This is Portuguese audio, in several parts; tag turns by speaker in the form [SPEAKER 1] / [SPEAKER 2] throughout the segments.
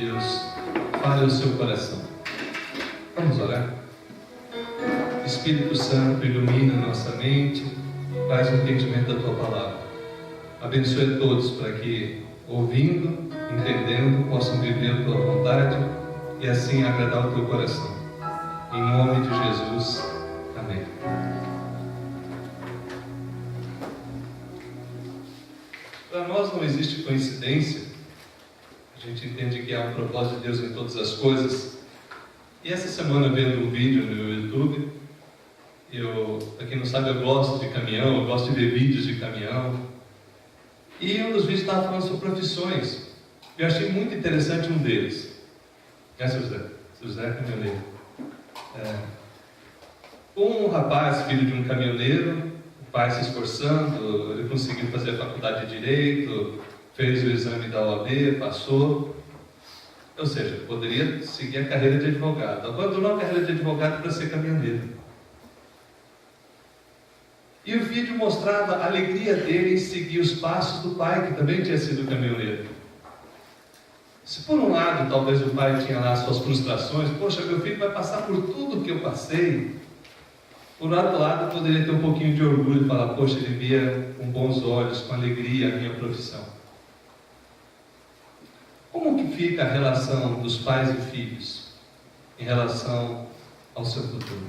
[SPEAKER 1] Deus fale ao seu coração. Vamos orar? Espírito Santo, ilumina a nossa mente, faz o entendimento da Tua palavra. Abençoe a todos para que, ouvindo, entendendo, possam viver a Tua vontade e assim agradar o Teu coração. Em nome de Jesus. Amém. Para nós não existe coincidência. A gente entende que há um propósito de Deus em todas as coisas. E essa semana, vendo um vídeo no YouTube, para quem não sabe, eu gosto de caminhão, eu gosto de ver vídeos de caminhão. E um dos vídeos estava falando sobre profissões. Eu achei muito interessante um deles. É seu José? Seu José é caminhoneiro. Um rapaz, filho de um caminhoneiro, o pai se esforçando, ele conseguiu fazer a faculdade de Direito, fez o exame da OAB, passou. Ou seja, poderia seguir a carreira de advogado. Abandonou a carreira de advogado para ser caminhoneiro. E o vídeo mostrava a alegria dele em seguir os passos do pai, que também tinha sido caminhoneiro. Se por um lado, talvez o pai tinha lá suas frustrações, poxa, meu filho vai passar por tudo que eu passei. Por outro lado, poderia ter um pouquinho de orgulho e falar, poxa, ele via com bons olhos, com alegria a minha profissão. Como que fica a relação dos pais e filhos em relação ao seu futuro?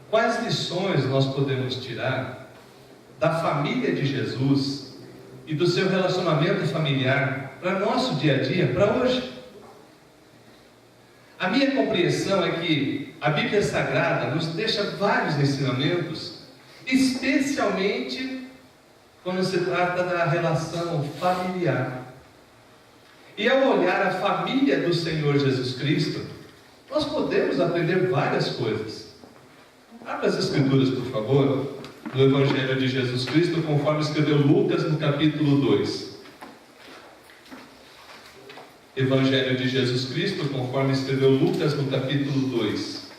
[SPEAKER 1] Quais lições nós podemos tirar da família de Jesus e do seu relacionamento familiar para nosso dia a dia, para hoje? A minha compreensão é que a Bíblia Sagrada nos deixa vários ensinamentos, especialmente quando se trata da relação familiar. E ao olhar a família do Senhor Jesus Cristo, nós podemos aprender várias coisas. Abra as Escrituras, por favor, no Evangelho de Jesus Cristo, conforme escreveu Lucas no capítulo 2. Evangelho de Jesus Cristo, conforme escreveu Lucas no capítulo 2.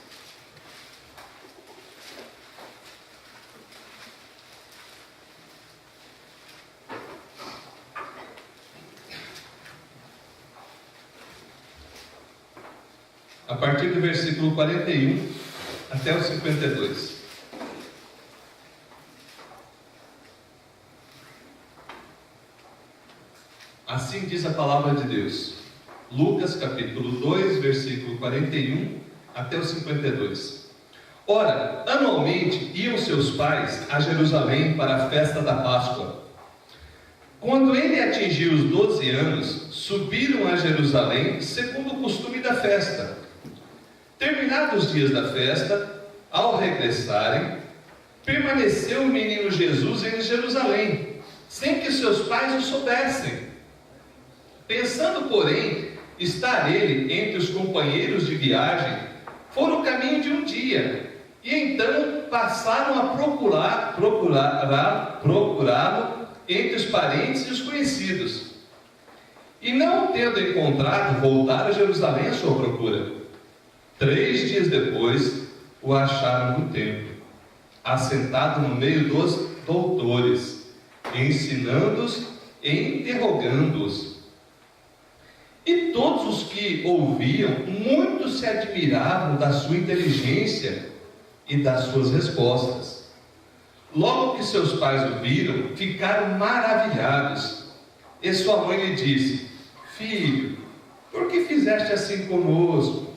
[SPEAKER 1] A partir do versículo 41 até o 52. Assim diz a palavra de Deus. Lucas capítulo 2, versículo 41 até o 52. Ora, anualmente iam seus pais a Jerusalém para a festa da Páscoa. Quando ele atingiu os 12 anos, subiram a Jerusalém segundo o costume da festa. Terminados os dias da festa, ao regressarem, permaneceu o menino Jesus em Jerusalém, sem que seus pais o soubessem. Pensando, porém, estar ele entre os companheiros de viagem, foram o caminho de um dia, e então passaram a procurá-lo entre os parentes e os conhecidos. E não tendo encontrado, voltaram a Jerusalém à sua procura. 3 dias depois, o acharam no templo, assentado no meio dos doutores, ensinando-os e interrogando-os. E todos os que ouviam, muito se admiravam da sua inteligência e das suas respostas. Logo que seus pais o viram, ficaram maravilhados. E sua mãe lhe disse: Filho, por que fizeste assim conosco?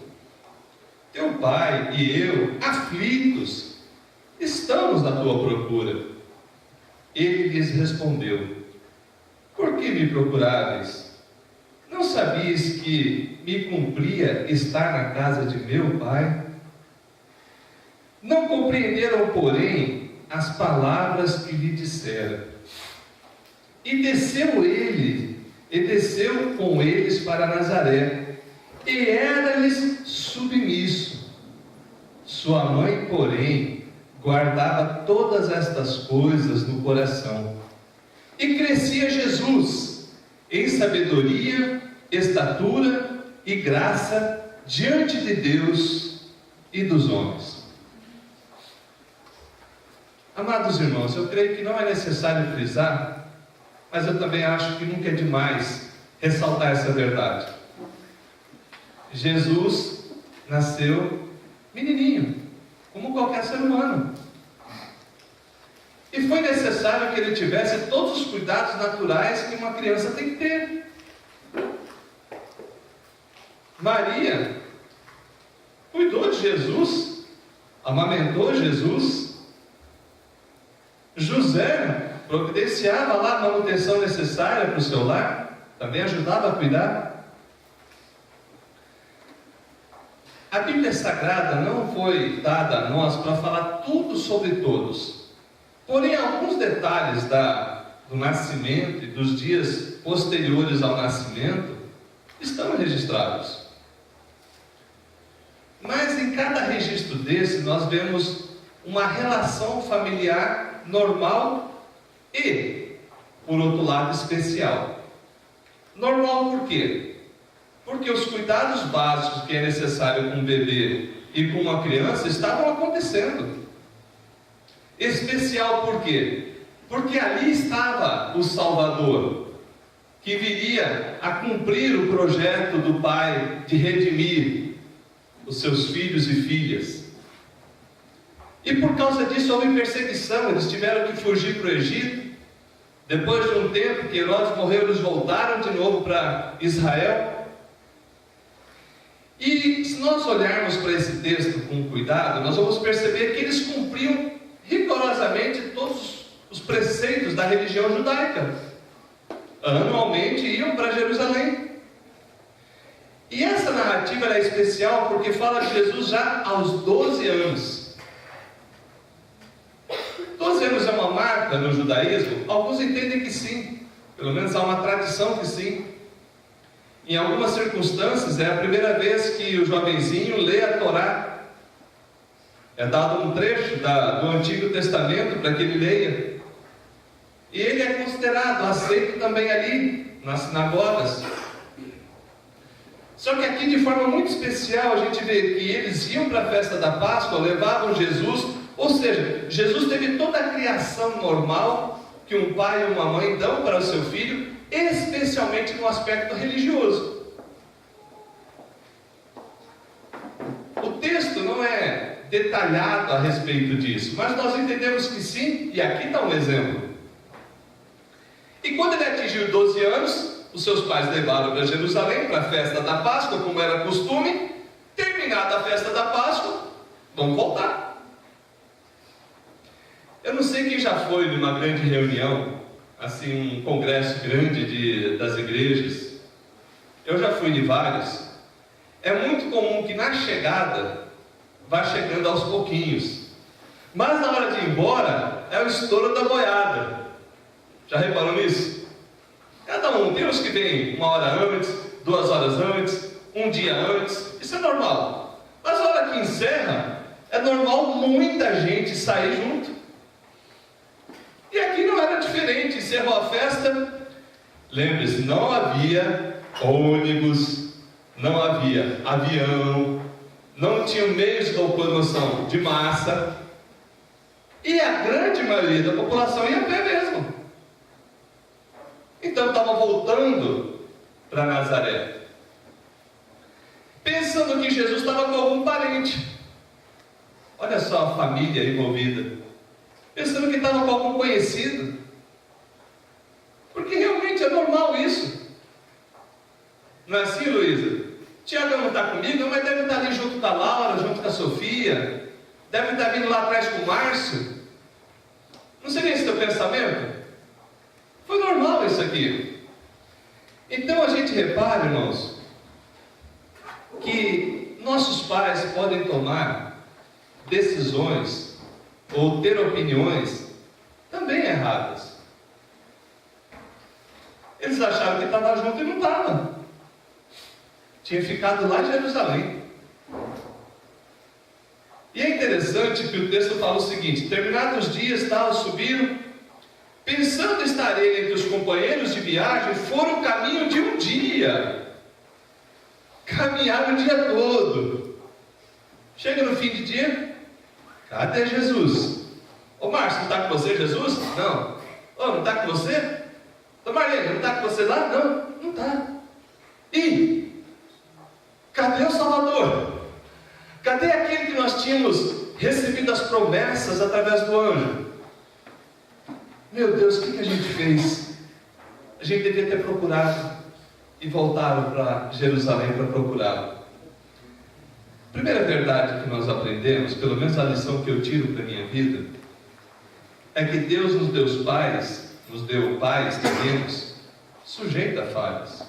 [SPEAKER 1] Teu pai e eu, aflitos, estamos na tua procura. Ele lhes respondeu: Por que me procuráveis? Não sabias que me cumpria estar na casa de meu pai? Não compreenderam, porém, as palavras que lhe disseram. E desceu com eles para Nazaré, e era-lhes submisso. Sua mãe, porém, guardava todas estas coisas no coração. E crescia Jesus em sabedoria, estatura e graça diante de Deus e dos homens. Amados irmãos, eu creio que não é necessário frisar, mas eu também acho que nunca é demais ressaltar essa verdade. Jesus nasceu menininho, como qualquer ser humano. E foi necessário que ele tivesse todos os cuidados naturais que uma criança tem que ter. Maria cuidou de Jesus, amamentou Jesus. José providenciava lá a manutenção necessária para o seu lar, também ajudava a cuidar. A Bíblia Sagrada não foi dada a nós para falar tudo sobre todos. Porém, alguns detalhes do nascimento e dos dias posteriores ao nascimento estão registrados. Mas em cada registro desse, nós vemos uma relação familiar normal e, por outro lado, especial. Normal por quê? Porque os cuidados básicos que é necessário com um bebê e com uma criança estavam acontecendo. Especial por quê? Porque ali estava o Salvador, que viria a cumprir o projeto do Pai de redimir os seus filhos e filhas. E por causa disso houve perseguição, eles tiveram que fugir para o Egito. Depois de um tempo que Herodes morreu, eles voltaram de novo para Israel. E se nós olharmos para esse texto com cuidado, nós vamos perceber que eles cumpriam rigorosamente todos os preceitos da religião judaica. Anualmente iam para Jerusalém. E essa narrativa é especial porque fala de Jesus já aos 12 anos. 12 anos é uma marca no judaísmo? Alguns entendem que sim. Pelo menos há uma tradição que sim. Em algumas circunstâncias é a primeira vez que o jovenzinho lê a Torá. É dado um trecho do Antigo Testamento para que ele leia. E ele é considerado, aceito também ali, nas sinagogas. Só que aqui de forma muito especial a gente vê que eles iam para a festa da Páscoa, levavam Jesus, ou seja, Jesus teve toda a criação normal que um pai e uma mãe dão para o seu filho, especialmente no aspecto religioso. O texto não é detalhado a respeito disso, mas nós entendemos que sim, e aqui está um exemplo. E quando ele atingiu 12 anos, os seus pais levaram para Jerusalém, para a festa da Páscoa, como era costume. Terminada a festa da Páscoa, vamos voltar. Eu não sei quem já foi numa grande reunião, assim, um congresso grande das igrejas. Eu já fui em vários. É muito comum que na chegada vá chegando aos pouquinhos, mas na hora de ir embora é o estouro da boiada. Já reparou nisso? Cada um, tem uns que vem 1 hora antes, 2 horas antes, um dia antes, isso é normal. Mas a hora que encerra, é normal muita gente sair junto. E aqui não era diferente, encerrou a festa. Lembre-se, não havia ônibus, não havia avião, não tinha meios de locomoção de massa, e a grande maioria da população ia a pé mesmo. Então estava voltando para Nazaré, pensando que Jesus estava com algum parente. Olha só a família envolvida, pensando que estava com algum conhecido, porque realmente é normal isso. Não é assim, Luísa? Tiago não está comigo, mas deve estar ali junto com a Laura, junto com a Sofia, deve estar vindo lá atrás com o Márcio. Não seria esse teu pensamento? Foi normal isso aqui. Então a gente repara, irmãos, que nossos pais podem tomar decisões ou ter opiniões também erradas. Eles acharam que estava junto e não estava. Tinha ficado lá em Jerusalém. E é interessante que o texto fala o seguinte: terminados os dias, subiram, pensando estar ele entre os companheiros de viagem, foram o caminho de um dia. Caminharam o dia todo. Chega no fim de dia, cadê Jesus? Ô Márcio, não está com você Jesus? Não. Ô, não está com você? Então Marlene, não está com você lá? Não, não está. E cadê o Salvador? Cadê aquele que nós tínhamos recebido as promessas através do anjo? Meu Deus, o que a gente fez? A gente devia ter procurado e voltado para Jerusalém para procurá-lo. Primeira verdade que nós aprendemos, pelo menos a lição que eu tiro para a minha vida, é que Deus nos deu pais terrenos, sujeito a falhas.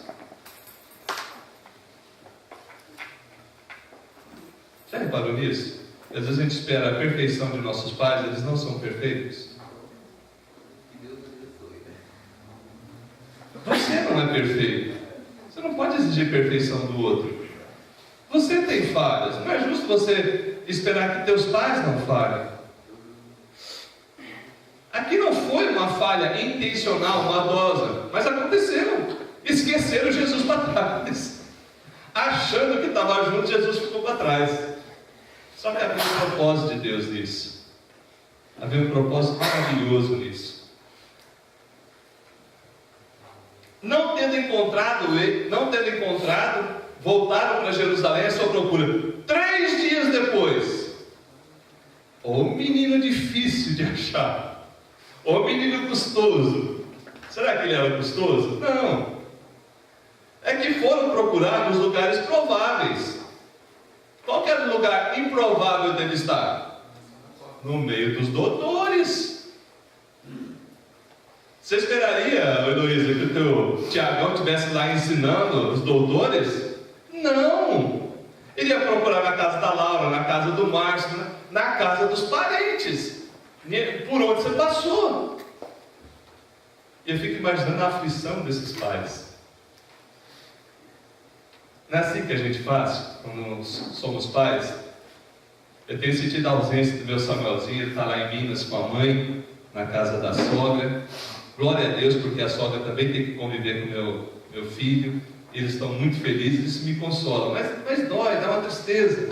[SPEAKER 1] Já reparou nisso? Às vezes a gente espera a perfeição de nossos pais, eles não são perfeitos. Você não é perfeito. Você não pode exigir perfeição do outro. Você tem falhas. Não é justo você esperar que teus pais não falhem. Aqui não foi uma falha intencional, maldosa, mas aconteceu. Esqueceram Jesus para trás. Achando que estava junto, Jesus ficou para trás. Só que havia um propósito de Deus nisso. Havia um propósito maravilhoso nisso. Não tendo encontrado, voltaram para Jerusalém à sua procura. 3 dias depois. Ô menino difícil de achar. Ô menino custoso. Será que ele era custoso? Não. É que foram procurar nos lugares prováveis. Qual que era o lugar improvável dele estar? No meio dos doutores. Você esperaria, Heloísa, que o teu Tiagão estivesse lá ensinando os doutores? Não! Ele ia procurar na casa da Laura, na casa do Márcio, na casa dos parentes, por onde você passou. E eu fico imaginando a aflição desses pais. Não é assim que a gente faz quando somos pais? Eu tenho sentido a ausência do meu Samuelzinho, ele está lá em Minas com a mãe, na casa da sogra. Glória a Deus, porque a sogra também tem que conviver com meu filho. Eles estão muito felizes, isso me consola. Mas dói, dá uma tristeza.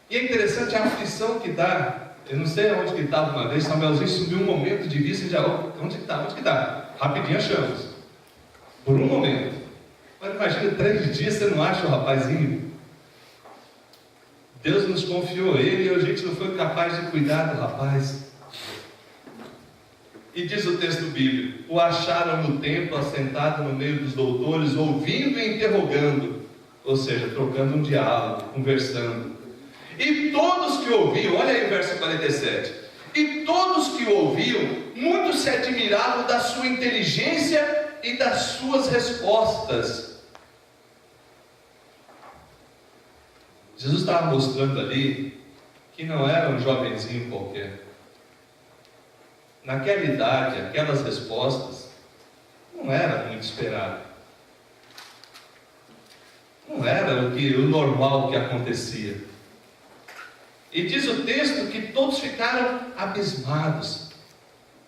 [SPEAKER 1] E é interessante a aflição que dá. Eu não sei onde que estava uma vez, Samuelzinho subiu um momento de vista e já, onde que está? Rapidinho achamos. Por um momento. Mas imagina, 3 dias você não acha o rapazinho? Deus nos confiou ele e a gente não foi capaz de cuidar do rapaz. E diz o texto bíblico: o acharam no templo, assentado no meio dos doutores, ouvindo e interrogando, ou seja, trocando um diálogo, conversando. E todos que ouviam, olha aí o verso 47, e todos que ouviam, muitos se admiravam da sua inteligência e das suas respostas. Jesus estava mostrando ali que não era um jovenzinho qualquer. Naquela idade, aquelas respostas não era muito esperado. Não era o normal que acontecia. E diz o texto que todos ficaram abismados,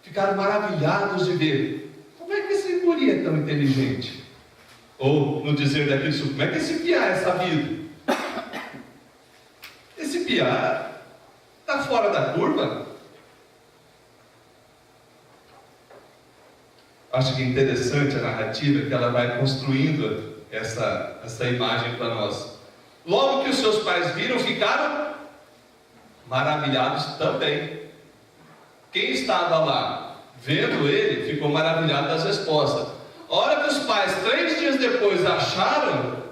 [SPEAKER 1] ficaram maravilhados de ver. Como é que esse guri é tão inteligente? Ou, no dizer daquele, como é que esse piá é sabido? Esse piá está fora da curva. Acho que é interessante a narrativa que ela vai construindo essa imagem para nós. Logo que os seus pais viram, ficaram maravilhados também. Quem estava lá vendo ele ficou maravilhado das respostas. A hora que os pais, 3 dias depois, acharam,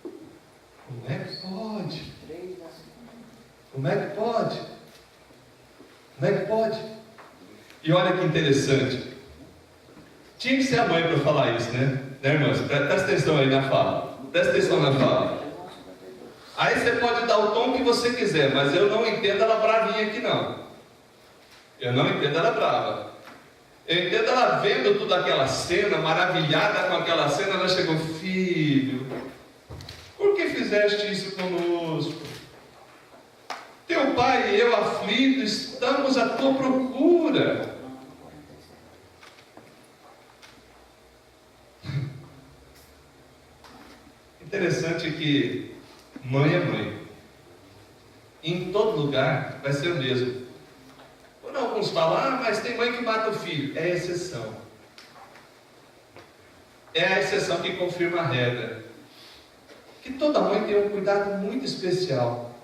[SPEAKER 1] como é que pode? Como é que pode? Como é que pode? E olha que interessante. Tinha que ser a mãe para falar isso, né? Irmãs? Presta atenção aí na fala. Presta atenção na fala. Aí você pode dar o tom que você quiser, mas eu não entendo ela bravinha aqui não. Eu não entendo ela brava. Eu entendo ela vendo toda aquela cena, maravilhada com aquela cena, ela chegou: filho, por que fizeste isso conosco? Teu pai e eu aflitos estamos à tua procura. Interessante que mãe é mãe. Em todo lugar vai ser o mesmo. Quando alguns falam: mas tem mãe que mata o filho. filho, é a exceção. É a exceção que confirma a regra. Que toda mãe tem um cuidado muito especial.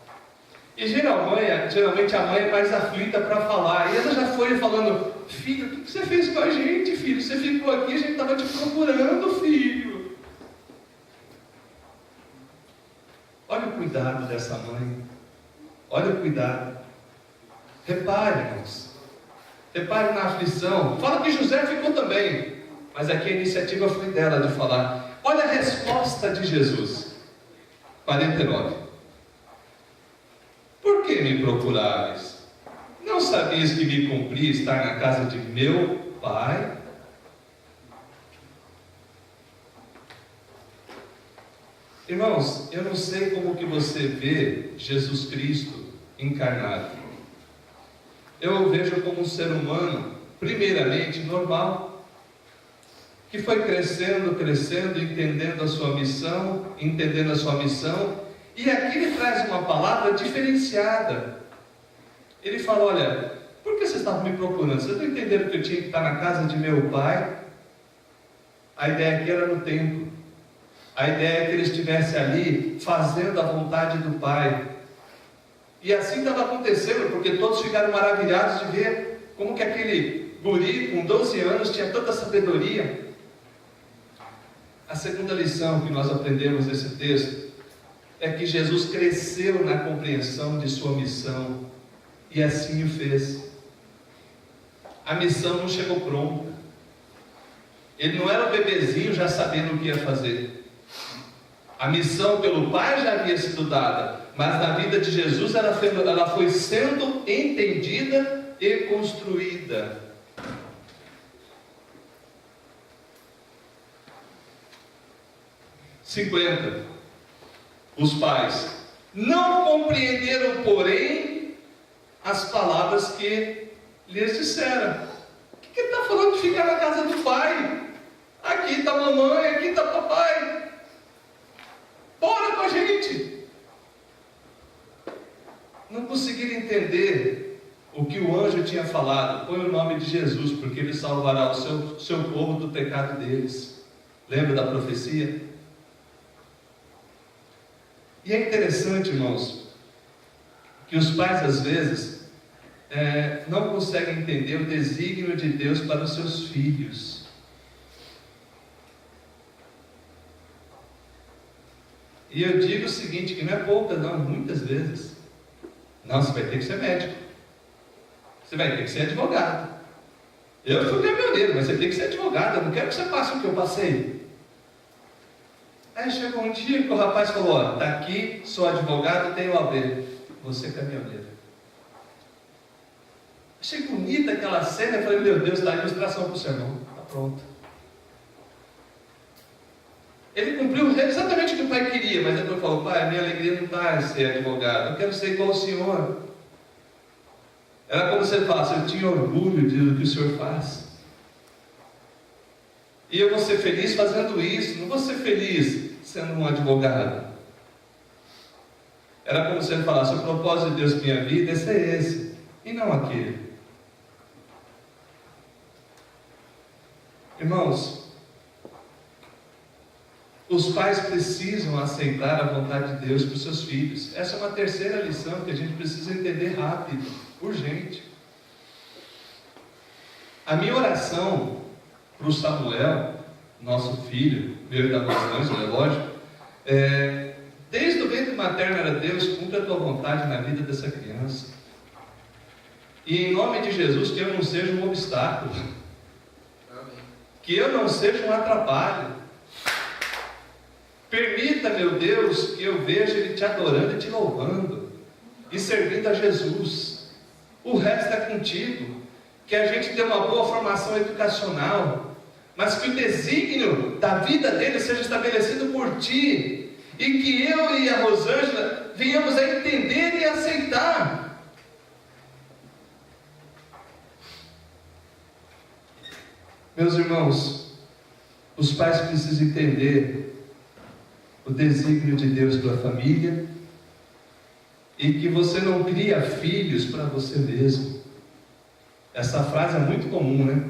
[SPEAKER 1] E geralmente a mãe é mais aflita para falar. E ela já foi falando: filho, o que você fez com a gente, filho? Você ficou aqui, a gente estava te procurando, filho. Olha o cuidado dessa mãe. Olha o cuidado. Repare, irmãos. Repare na aflição. Fala que José ficou também. Mas aqui a iniciativa foi dela de falar. Olha a resposta de Jesus. 49. Por que me procurais? Não sabias que me cumpria estar na casa de meu pai? Irmãos, eu não sei como que você vê Jesus Cristo encarnado. Eu o vejo como um ser humano, primeiramente, normal, que foi crescendo, entendendo a sua missão, e aqui ele traz uma palavra diferenciada. Ele fala: olha, por que vocês estavam me procurando? Vocês não entenderam que eu tinha que estar na casa de meu pai? A ideia aqui era no templo. A ideia é que ele estivesse ali, fazendo a vontade do pai. E assim estava acontecendo, porque todos ficaram maravilhados de ver como que aquele guri com 12 anos tinha tanta sabedoria. A segunda lição que nós aprendemos nesse texto é que Jesus cresceu na compreensão de sua missão, e assim o fez. A missão não chegou pronta. Ele não era um bebezinho já sabendo o que ia fazer. A missão pelo Pai já havia sido dada, mas na vida de Jesus ela foi sendo entendida e construída. Os pais não compreenderam, porém, as palavras que lhes disseram. O que ele está falando de ficar na casa do pai? Aqui está a mamãe, aqui está o papai. Bora com a gente. Não conseguiram entender o que o anjo tinha falado. Põe o nome de Jesus, porque ele salvará o seu povo do pecado deles. Lembra da profecia? E é interessante, irmãos, que os pais às vezes não conseguem entender o desígnio de Deus para os seus filhos. E eu digo o seguinte, que não é poucas não, muitas vezes. Não, você vai ter que ser médico. Você vai ter que ser advogado. Eu fui caminhoneiro, mas você tem que ser advogado. Eu não quero que você passe o que eu passei. Aí chegou um dia que o rapaz falou: ó, está aqui, sou advogado, tenho OAB, você é caminhoneiro. Achei bonita aquela cena, eu falei: meu Deus, dá ilustração para o sermão, está pronto. Ele cumpriu exatamente o que o pai queria, mas depois falou: pai, a minha alegria não está em ser advogado, eu quero ser igual ao senhor. Era como se ele falasse: eu tinha orgulho do que o senhor faz. E eu vou ser feliz fazendo isso, não vou ser feliz sendo um advogado. Era como se ele falasse: o propósito de Deus para minha vida é ser esse, e não aquele. Irmãos, os pais precisam aceitar a vontade de Deus para os seus filhos. Essa é uma terceira lição que a gente precisa entender rápido, urgente. A minha oração para o Samuel, nosso filho, meu e da Rosângela, é lógico, desde o ventre materno era: Deus, cumpre a tua vontade na vida dessa criança. E em nome de Jesus, que eu não seja um obstáculo. Amém. Que eu não seja um atrapalho. Permita, meu Deus, que eu veja Ele te adorando e te louvando, e servindo a Jesus. O resto é contigo. Que a gente tenha uma boa formação educacional, mas que o desígnio da vida dele seja estabelecido por ti, e que eu e a Rosângela venhamos a entender e aceitar. Meus irmãos, os pais precisam entender o desígnio de Deus para a família, e que você não cria filhos para você mesmo. Essa frase é muito comum, né?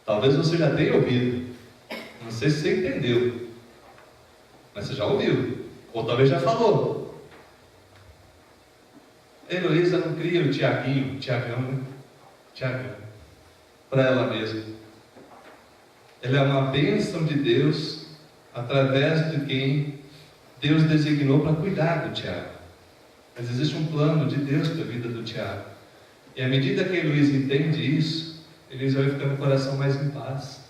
[SPEAKER 1] Talvez você já tenha ouvido. Não sei se você entendeu, mas você já ouviu. Ou talvez já falou. Heloísa não cria o Tiagão, né? Tiagão, para ela mesma. Ela é uma bênção de Deus, através de quem Deus designou para cuidar do Tiago. Mas existe um plano de Deus para a vida do Tiago. E à medida que a Heloísa entende isso, Heloísa vai ficando com o coração mais em paz.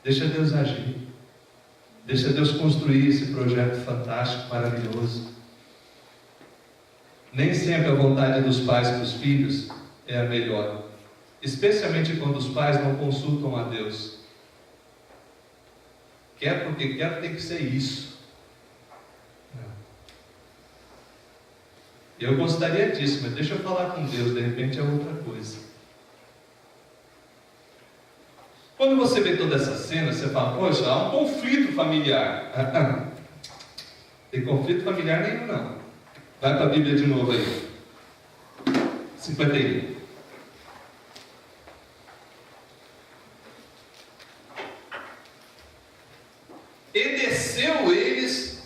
[SPEAKER 1] Deixa Deus agir. Deixa Deus construir esse projeto fantástico, maravilhoso. Nem sempre a vontade dos pais para os filhos é a melhor. Especialmente quando os pais não consultam a Deus. Quer porque quer, tem que ser isso. Eu gostaria disso, mas deixa eu falar com Deus, de repente é outra coisa. Quando você vê toda essa cena, você fala, poxa, há um conflito familiar. Tem conflito familiar nenhum, não. Vai para a Bíblia de novo aí. 51. E desceu eles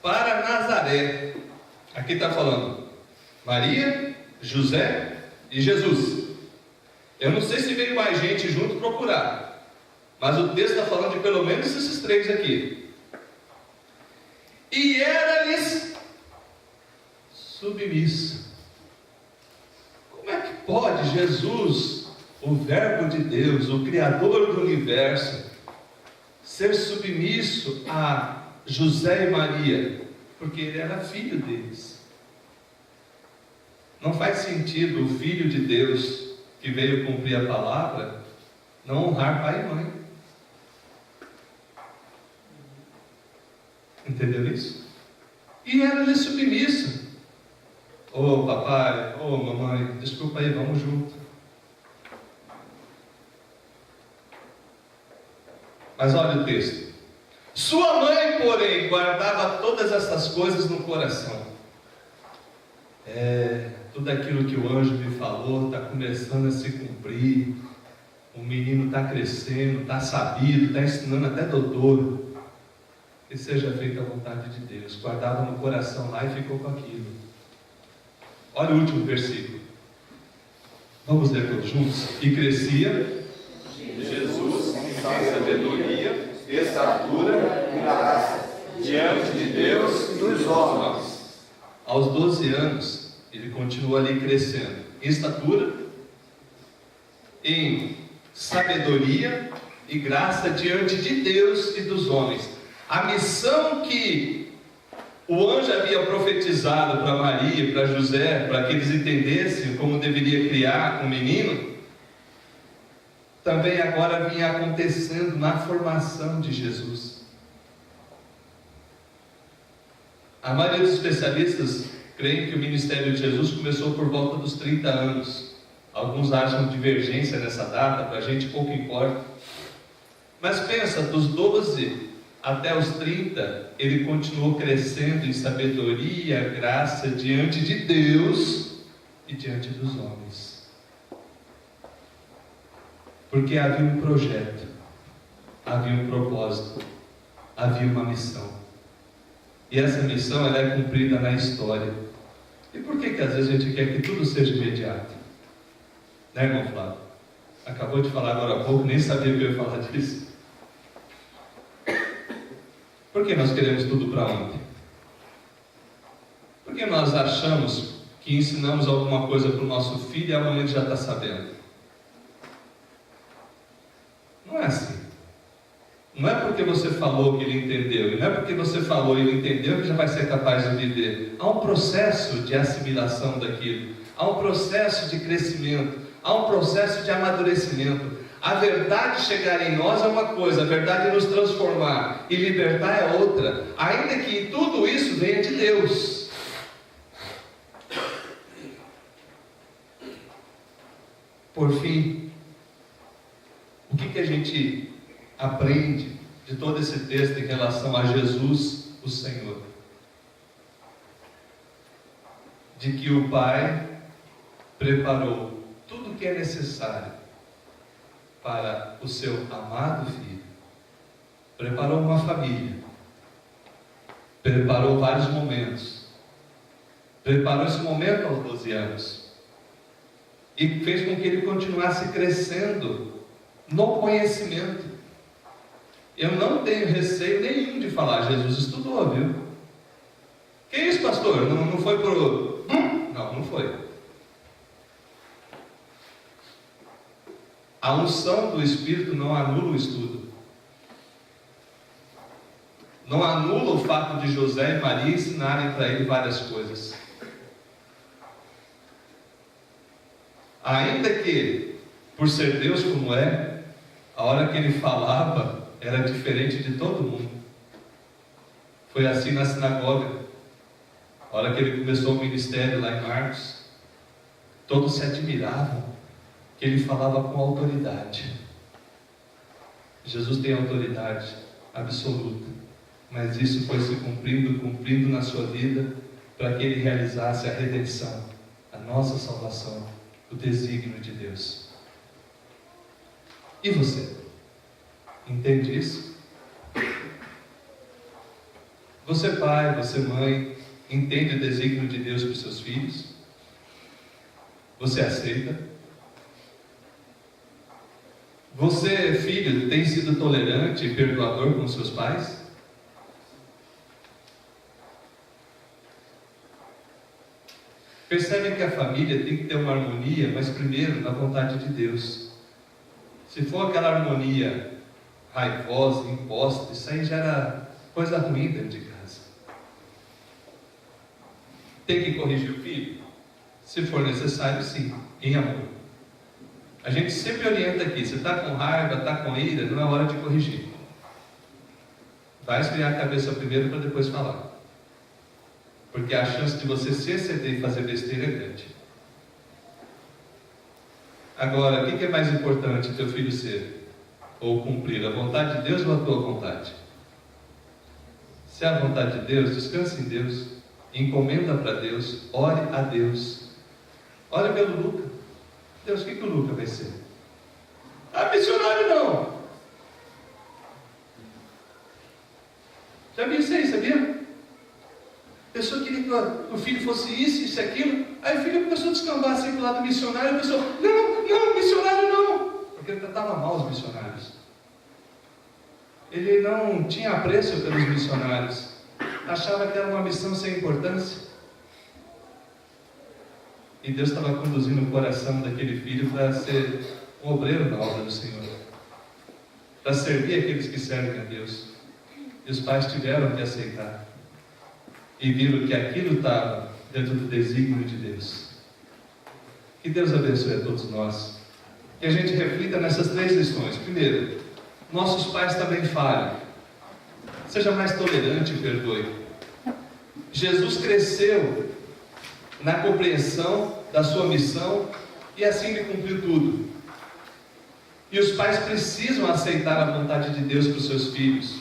[SPEAKER 1] para Nazaré. Aqui está falando Maria, José e Jesus. Eu não sei se veio mais gente junto procurar, mas o texto está falando de pelo menos esses três aqui. E era-lhes submisso. Como é que pode Jesus, o Verbo de Deus, o Criador do Universo, ser submisso a José e Maria? Porque ele era filho deles. Não faz sentido o Filho de Deus, que veio cumprir a palavra, não honrar pai e mãe. Entendeu isso? E era-lhe submisso. Ô papai, ô mamãe, desculpa aí, vamos junto. Mas olha o texto. Sua mãe, porém, guardava todas essas coisas no coração. Tudo aquilo que o anjo me falou está começando a se cumprir. O menino está crescendo, está sabido, está ensinando até doutor. Que seja feita a vontade de Deus. Guardava no coração lá e ficou com aquilo. Olha o último versículo. Vamos ler todos juntos. E crescia Jesus em sabedoria, estatura e graça diante de Deus e dos homens. Aos 12 anos, ele continua ali crescendo em estatura, em sabedoria e graça diante de Deus e dos homens. A missão que o anjo havia profetizado para Maria, para José, para que eles entendessem como deveria criar um menino, também agora vinha acontecendo na formação de Jesus. A maioria dos especialistas creem que o ministério de Jesus começou por volta dos 30 anos. Alguns acham divergência nessa data, para a gente pouco importa. Mas pensa, dos 12 até os 30, ele continuou crescendo em sabedoria, graça diante de Deus e diante dos homens. Porque havia um projeto, havia um propósito, havia uma missão. E essa missão ela é cumprida na história. E por que às vezes a gente quer que tudo seja imediato? Né, irmão Flávio? Acabou de falar agora há pouco, nem sabia que eu ia falar disso. Por que nós queremos tudo para ontem? Por que nós achamos que ensinamos alguma coisa para o nosso filho e amanhã ele já está sabendo? Não é assim. Não é porque você falou que ele entendeu, e não é porque você falou e ele entendeu que já vai ser capaz de viver. Há um processo de assimilação daquilo, há um processo de crescimento, há um processo de amadurecimento. A verdade chegar em nós é uma coisa, a verdade nos transformar e libertar é outra, ainda que tudo isso venha de Deus. Por fim, o que a gente aprende de todo esse texto em relação a Jesus, o Senhor? De que o Pai preparou tudo que é necessário para o seu amado filho. Preparou uma família, preparou vários momentos, preparou esse momento aos 12 anos e fez com que ele continuasse crescendo no conhecimento. Eu não tenho receio nenhum de falar, Jesus estudou, viu? Que isso, pastor? Não foi por... Não foi. A unção do Espírito não anula o estudo. Não anula o fato de José e Maria ensinarem para ele várias coisas. Ainda que, por ser Deus como é, a hora que ele falava era diferente de todo mundo. Foi assim na sinagoga. A hora que ele começou o ministério lá em Marcos, todos se admiravam que ele falava com autoridade. Jesus tem autoridade absoluta, mas isso foi se cumprindo na sua vida, para que ele realizasse a redenção, a nossa salvação, o desígnio de Deus. E você? Entende isso? Você pai, você mãe, entende o desígnio de Deus para os seus filhos? Você aceita? Você, filho, tem sido tolerante e perdoador com seus pais? Percebe que a família tem que ter uma harmonia, mas primeiro na vontade de Deus. Se for aquela harmonia raivosa, imposta, isso aí já era coisa ruim dentro de casa. Tem que corrigir o filho? Se for necessário, sim, em amor. A gente sempre orienta aqui, você está com raiva, está com ira, não é hora de corrigir. Vai esfriar a cabeça primeiro para depois falar. Porque a chance de você se exceder e fazer besteira é grande. Agora, o que é mais importante teu filho ser? Ou cumprir a vontade de Deus ou a tua vontade? Se é a vontade de Deus, descanse em Deus, encomenda para Deus, ore a Deus. Ore pelo Luca. Deus, o que o Luca vai ser? Ah, missionário não! Já vi isso aí, sabia? A pessoa queria que o filho fosse isso, aquilo. Aí o filho começou a descambar assim para o lado missionário. E a pessoa, não, missionário não. Porque ele tratava mal os missionários. Ele não tinha apreço pelos missionários. Achava que era uma missão sem importância. E Deus estava conduzindo o coração daquele filho para ser um obreiro na obra do Senhor. Para servir aqueles que servem a Deus. E os pais tiveram que aceitar. E viram que aquilo estava dentro do desígnio de Deus. Que Deus abençoe a todos nós. Que a gente reflita nessas 3 lições. Primeiro, nossos pais também falham. Seja mais tolerante e perdoe. Jesus cresceu na compreensão da sua missão e assim ele cumpriu tudo. E os pais precisam aceitar a vontade de Deus para os seus filhos,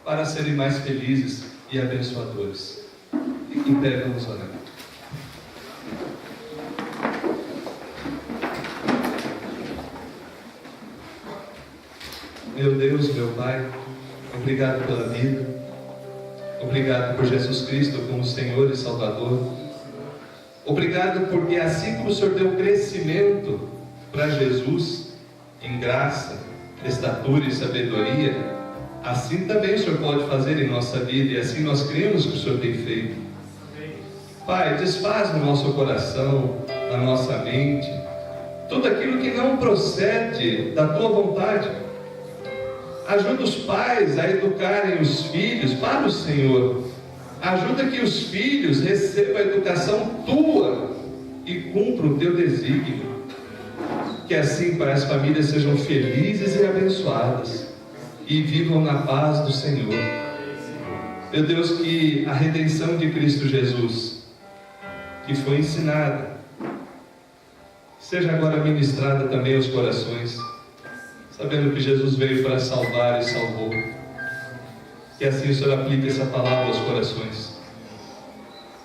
[SPEAKER 1] para serem mais felizes e abençoadores. Fique em pé, vamos orar. Meu Deus, meu Pai, obrigado pela vida, obrigado por Jesus Cristo como Senhor e Salvador, obrigado porque assim como o Senhor deu crescimento para Jesus, em graça, estatura e sabedoria, assim também o Senhor pode fazer em nossa vida, e assim nós cremos que o Senhor tem feito. Pai, desfaz no nosso coração, na nossa mente, tudo aquilo que não procede da Tua vontade. Ajuda os pais a educarem os filhos para o Senhor. Ajuda que os filhos recebam a educação Tua e cumpram o Teu desígnio. Que assim, Pai, as famílias sejam felizes e abençoadas e vivam na paz do Senhor. Meu Deus, que a redenção de Cristo Jesus, que foi ensinada, seja agora ministrada também aos corações, sabendo que Jesus veio para salvar e salvou. Que assim o Senhor aplique essa palavra aos corações.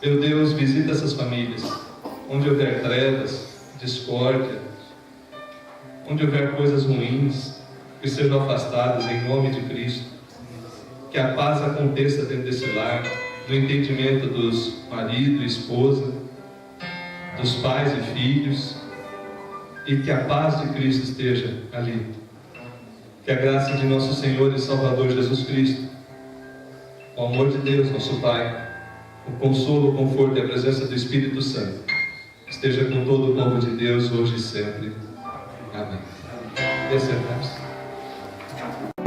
[SPEAKER 1] Meu Deus, visita essas famílias, onde houver trevas, discórdia, onde houver coisas ruins, que sejam afastadas em nome de Cristo. Que a paz aconteça dentro desse lar, no entendimento dos marido e esposa, dos pais e filhos, e que a paz de Cristo esteja ali. Que a graça de nosso Senhor e Salvador Jesus Cristo, o amor de Deus, nosso Pai, o consolo, o conforto e a presença do Espírito Santo esteja com todo o povo de Deus, hoje e sempre. Amém. Desce a